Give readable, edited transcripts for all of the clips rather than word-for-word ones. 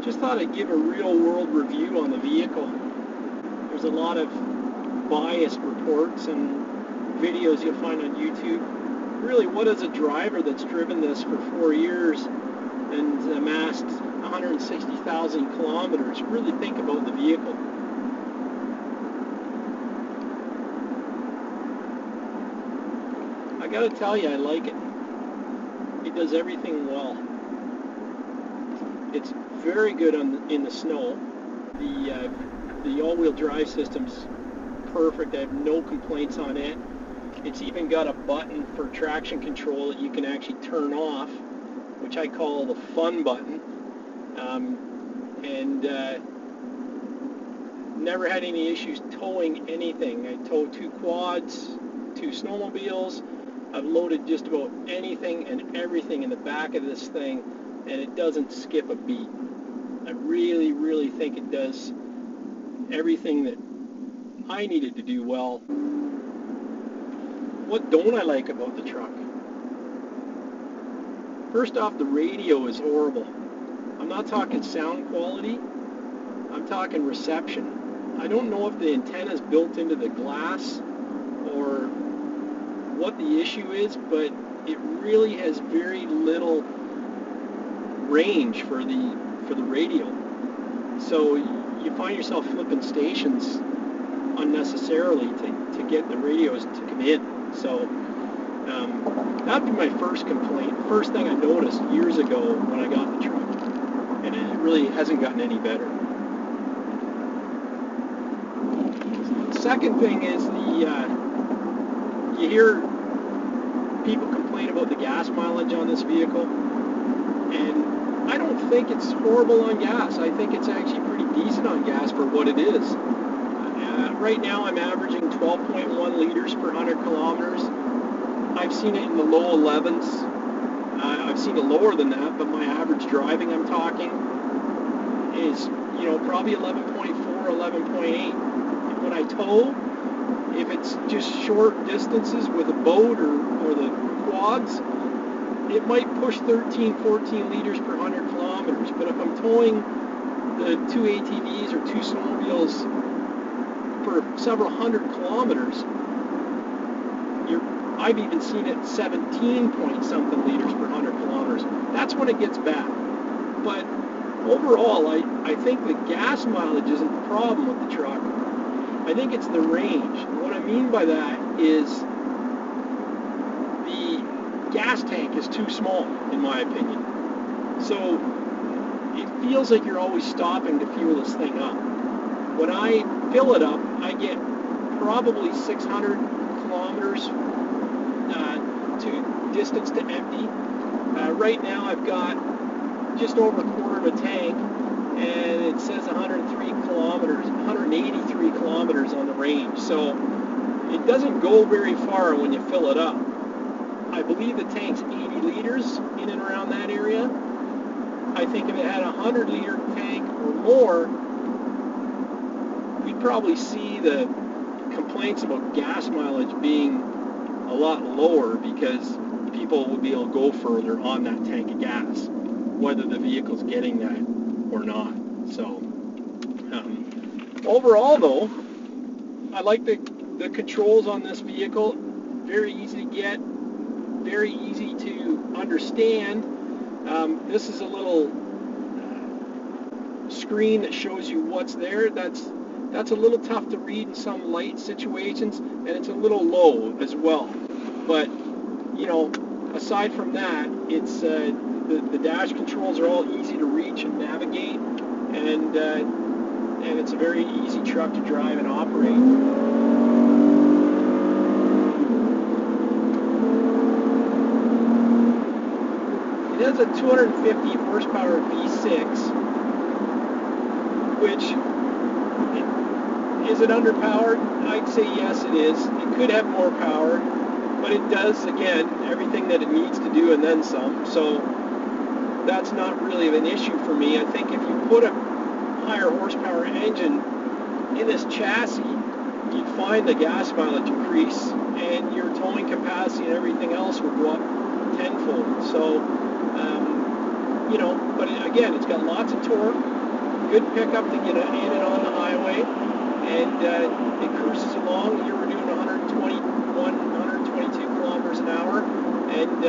Just thought I'd give a real-world review on the vehicle. There's a lot of biased reports and videos you'll find on YouTube. Really, what is a driver that's driven this for 4 years and amassed 160,000 kilometers really think about the vehicle? I gotta tell you, I like it. It does everything well. It's very good in the snow. The all-wheel drive system's perfect. I have no complaints on it. It's even got a button for traction control that you can actually turn off, which I call the fun button. Never had any issues towing anything. I towed 2 quads, 2 snowmobiles. I've loaded just about anything and everything in the back of this thing, and it doesn't skip a beat. I really, really think it does everything that I needed to do well. What don't I like about the truck? First off, the radio is horrible. I'm not talking sound quality, I'm talking reception. I don't know if the antenna is built into the glass or what the issue is, but it really has very little range for the radio. So you find yourself flipping stations unnecessarily to get the radios to come in. So that'd be my first complaint. First thing I noticed years ago when I got the truck, and it really hasn't gotten any better. The second thing is you hear people complain about the gas mileage on this vehicle, and I don't think it's horrible on gas. I think it's actually pretty decent on gas for what it is. Right now I'm averaging 12.1 liters per 100 kilometers. I've seen it in the low 11s. I've seen it lower than that, but my average driving I'm talking is, probably 11.4, 11.8. When I tow, if it's just short distances with a boat or the quads, it might push 13, 14 liters per 100 kilometers. But if I'm towing the 2 ATVs or 2 snowmobiles for several hundred kilometers, I've even seen it 17 point something liters per 100 kilometers. That's when it gets bad. But overall, I think the gas mileage isn't the problem with the truck. I think it's the range. And what I mean by that is the gas tank is too small, in my opinion. So it feels like you're always stopping to fuel this thing up. When I fill it up, I get probably 600 kilometers to distance to empty. Right now I've got just over a quarter of a tank, and it says 183 kilometers on the range. So it doesn't go very far when you fill it up. I believe the tank's 80 liters in and around that area. I think if it had a 100-liter tank or more, we'd probably see the complaints about gas mileage being a lot lower, because people would be able to go further on that tank of gas, whether the vehicle's getting that or not. So overall though, I like the controls on this vehicle. Very easy to get, very easy to understand. This is a little screen that shows you what's there. That's a little tough to read in some light situations, and it's a little low as well. But aside from that, it's the dash controls are all easy to reach and navigate, and it's a very easy truck to drive and operate. It has a 250 horsepower V6, which, is it underpowered? I'd say yes, it is. It could have more power, but it does, again, everything that it needs to do and then some. So that's not really an issue for me. I think if you put a higher horsepower engine in this chassis, you'd find the gas mileage increase, and your towing capacity and everything else would go up tenfold. So, but again, it's got lots of torque. good pickup to get in and on the highway, and it cruises along. Here we're doing 122 kilometers an hour, and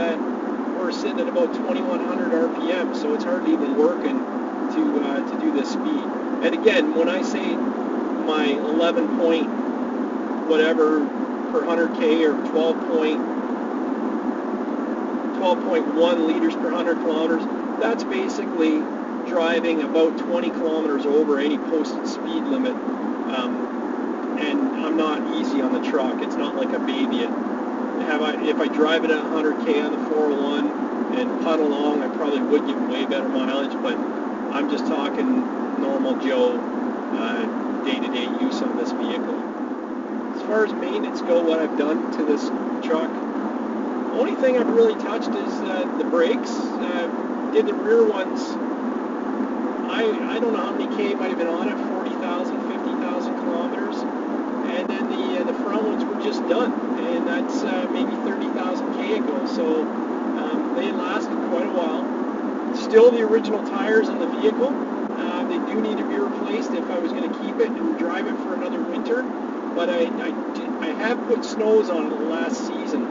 we're sitting at about 2100 RPM, so it's hardly even working to do this speed. And again, when I say my 11 point whatever per 100K or 12.1 liters per 100 kilometers, that's basically driving about 20 kilometers over any posted speed limit. And I'm not easy on the truck. It's not like a baby. If I drive it at 100K on the 401 and putt along, I probably would get way better mileage, but I'm just talking normal Joe day-to-day use on this vehicle. As far as maintenance go, what I've done to this truck, the only thing I've really touched is the brakes. Did the rear ones, I don't know how many K might have been on it, 40,000, 50,000 kilometers. And then the front ones were just done, and that's maybe 30,000 K ago, so they lasted quite a while. Still the original tires on the vehicle. They do need to be replaced if I was going to keep it and drive it for another winter, but I have put snows on it last season.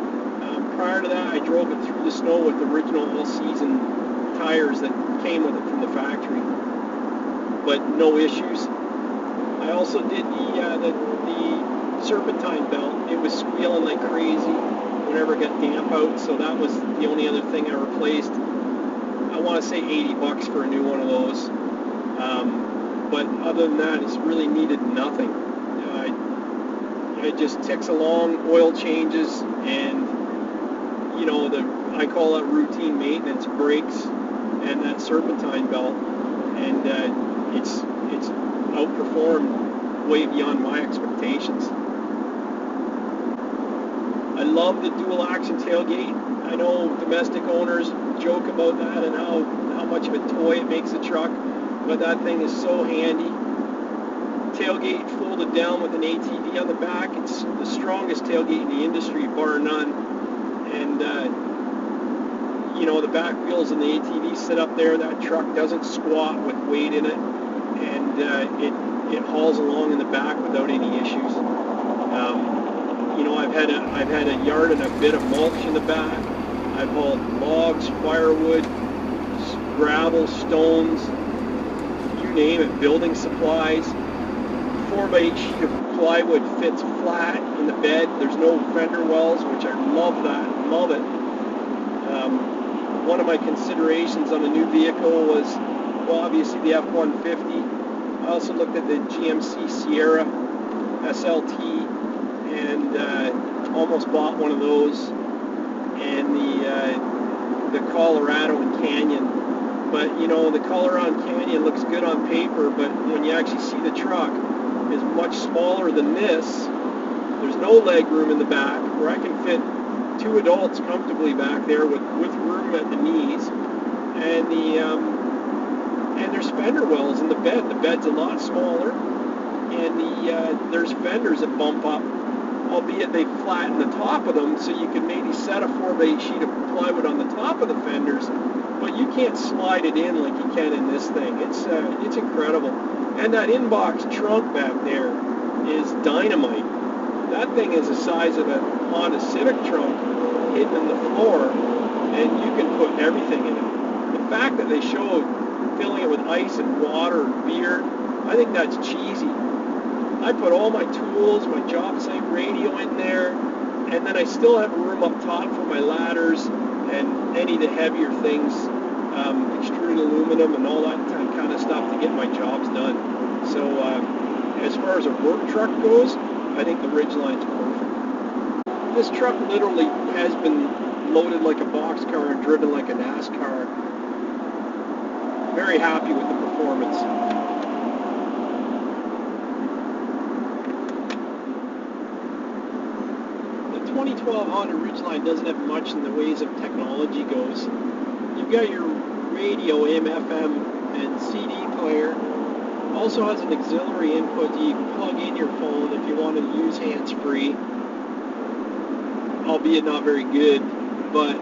Prior to that, I drove it through the snow with the original all-season tires that came with it from the factory, but no issues. I also did the serpentine belt. It was squealing like crazy whenever it got damp out, so that was the only other thing I replaced. I want to say $80 for a new one of those. But other than that, it's really needed nothing. It just ticks along, oil changes, and you know, I call that routine maintenance, brakes and that serpentine belt, and it's outperformed way beyond my expectations. I love the dual action tailgate. I know domestic owners joke about that and how much of a toy it makes the truck, but that thing is so handy. Tailgate folded down with an ATV on the back. It's the strongest tailgate in the industry, bar none. And you know, the back wheels in the ATV sit up there. That truck doesn't squat with weight in it, and it hauls along in the back without any issues. You know, I've had a yard and a bit of mulch in the back. I've hauled logs, firewood, gravel, stones, you name it, building supplies. 4x8 sheet of plywood fits flat in the bed. There's no fender wells, which I love that, love it. One of my considerations on a new vehicle was, well, obviously the F-150. I also looked at the GMC Sierra SLT and almost bought one of those, and the Colorado and Canyon. But you know, the Colorado and Canyon looks good on paper, but when you actually see the truck, is much smaller than this. There's no leg room in the back where I can fit 2 adults comfortably back there with room at the knees, and and there's fender wells in the bed. The bed's a lot smaller, and there's fenders that bump up, albeit they flatten the top of them, so you can maybe set a 4x8 sheet of plywood on the top of the fenders, but you can't slide it in like you can in this thing. It's incredible. And that inbox trunk back there is dynamite. That thing is the size of a Honda Civic trunk hidden in the floor, and you can put everything in it. The fact that they showed filling it with ice and water and beer, I think that's cheesy. I put all my tools, my job site radio in there, and then I still have room up top for my ladders and any of the heavier things, extruded aluminum and all that kind of stuff to get my jobs done. So as far as a work truck goes, I think the Ridgeline's perfect. This truck literally has been loaded like a boxcar and driven like a NASCAR. Very happy with the performance. The 2012 Honda Ridgeline doesn't have much in the ways of technology goes. You've got your radio, AM, FM, and CD player. Also has an auxiliary input that you can plug in your phone if you want to use hands-free, albeit not very good, but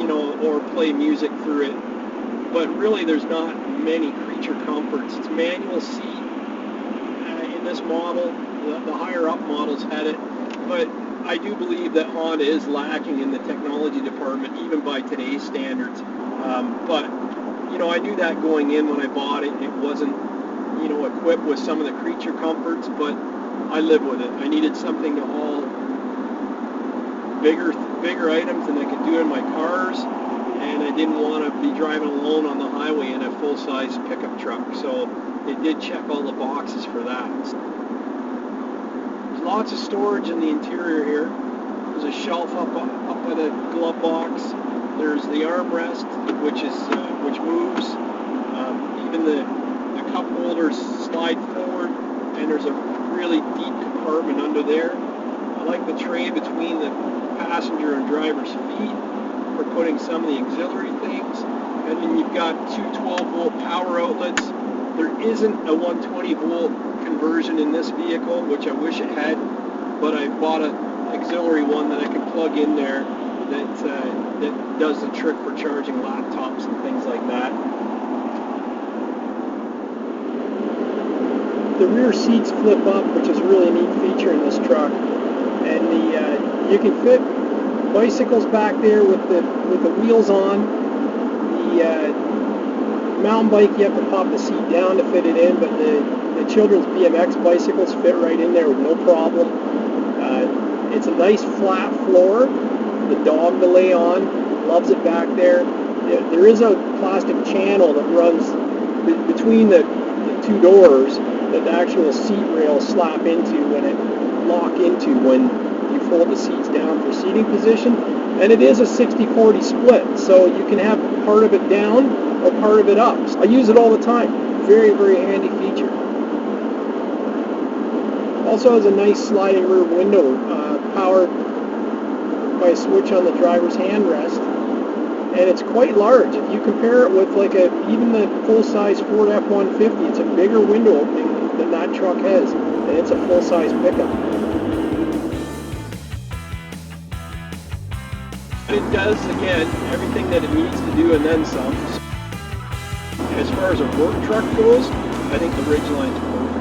you know, or play music through it. but really there's not many creature comforts. It's manual seat in this model. The higher up models had it, but I do believe that Honda is lacking in the technology department, even by today's standards. But I knew that going in when I bought it. It wasn't, equipped with some of the creature comforts, but I live with it. I needed something to haul bigger items than I could do in my cars, and I didn't want to be driving alone on the highway in a full-size pickup truck. So it did check all the boxes for that. There's lots of storage in the interior here. There's a shelf up by the glove box. There's the armrest, which moves. Even the cup holders slide forward, and there's a really deep compartment under there. I like the tray between the passenger and driver's feet for putting some of the auxiliary things. And then you've got two 12-volt power outlets. There isn't a 120-volt conversion in this vehicle, which I wish it had, but I bought an auxiliary one that I can plug in there that does the trick for charging laptops and things like that. The rear seats flip up, which is a really neat feature in this truck, and you can fit bicycles back there with the wheels on. The mountain bike, you have to pop the seat down to fit it in, but the children's BMX bicycles fit right in there with no problem. It's a nice flat floor. The dog to lay on, loves it back there. There is a plastic channel that runs between the two doors that the actual seat rails slap into and it lock into when you fold the seats down for seating position. And it is a 60-40 split, so you can have part of it down or part of it up. I use it all the time. Very, very handy feature. Also has a nice sliding rear window, powered by a switch on the driver's handrest, and it's quite large. If you compare it with even the full-size Ford F-150, it's a bigger window opening than that truck has, and it's a full-size pickup. It does, again, everything that it needs to do and then some. As far as a work truck goes, I think the Ridgeline's perfect.